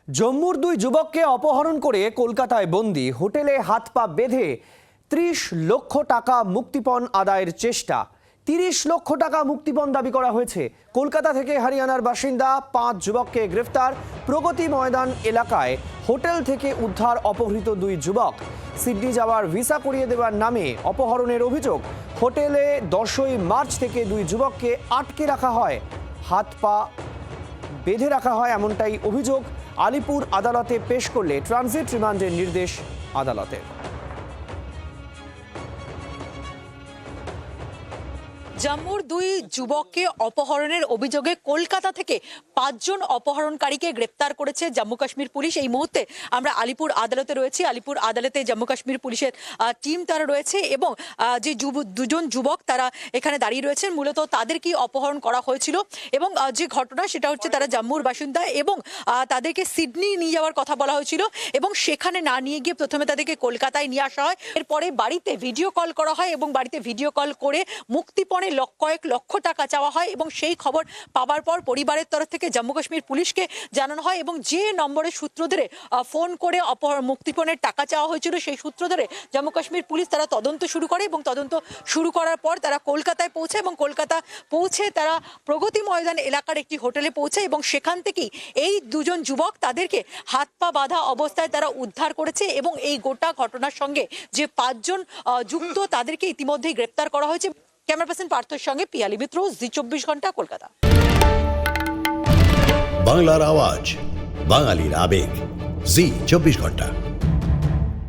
জম্মুর দুই যুবককে অপহরণ করে কলকাতায় বন্দি, হোটেলে হাত পা বেঁধে ৩০ লক্ষ টাকা মুক্তিপণ আদায়ের চেষ্টা। ৩০ লক্ষ টাকা মুক্তিপণ দাবি করা হয়েছে। কলকাতা থেকে হরিয়ানার বাসিন্দা ৫ যুবককে গ্রেফতার। প্রগতি ময়দান এলাকায় হোটেল থেকে উদ্ধার অপহৃত দুই যুবক। সিডনি যাওয়ার ভিসা করিয়ে দেওয়ার নামে অপহরণের অভিযোগ। হোটেলে ১০ই মার্চ থেকে দুই যুবককে আটকে রাখা হয়, হাত পা বেঁধে রাখা হয়, এমনটাই অভিযোগ। আলিপুর আদালতে পেশ করলে ট্রানজিট রিমান্ডের নির্দেশ আদালতের। জম্মুর দুই যুবককে অপহরণের অভিযোগে কলকাতা থেকে ৫ জন অপহরণকারীকে গ্রেপ্তার করেছে জম্মু কাশ্মীর পুলিশ। এই মুহূর্তে আমরা আলিপুর আদালতে রয়েছি। আলিপুর আদালতে জম্মু কাশ্মীর পুলিশের টিম তারা রয়েছে এবং যে দুজন যুবক তারা এখানে দাঁড়িয়ে রয়েছেন, মূলত তাদেরকে অপহরণ করা হয়েছিল এবং যে ঘটনা সেটা হচ্ছে তারা জম্মুর বাসিন্দা এবং তাদেরকে সিডনি নিয়ে যাওয়ার কথা বলা হয়েছিল এবং সেখানে না নিয়ে গিয়ে প্রথমে তাদেরকে কলকাতায় নিয়ে আসা হয়। এরপরে বাড়িতে ভিডিও কল করা হয় এবং বাড়িতে ভিডিও কল করে মুক্তিপণে কয়েক লক্ষ টাকা চাওয়া হয় এবং সেই খবর পাওয়ার পর পরিবারের তরফ থেকে জম্মু কাশ্মীর পুলিশকে জানানো হয় এবং যে নম্বরের সূত্র ধরে ফোন করে মুক্তিপণের টাকা চাওয়া হয়েছিল সেই সূত্র ধরে জম্মু কাশ্মীর পুলিশ তারা তদন্ত শুরু করে এবং তদন্ত শুরু করার পর তারা কলকাতায় পৌঁছে এবং কলকাতা পৌঁছে তারা প্রগতি ময়দান এলাকার একটি হোটেলে পৌঁছে এবং সেখান থেকেই এই দুজন যুবক তাদেরকে হাত পা বাঁধা অবস্থায় তারা উদ্ধার করেছে এবং এই গোটা ঘটনার সঙ্গে যে ৫ জন যুক্ত তাদেরকে ইতিমধ্যেই গ্রেপ্তার করা হয়েছে। ক্যামেরা পার্সন পার্থর সঙ্গে পিয়ালি মিত্র, জি ২৪ ঘন্টা, কলকাতা। বাংলার আওয়াজ, বাঙালির আবেগ, জি ২৪ ঘন্টা।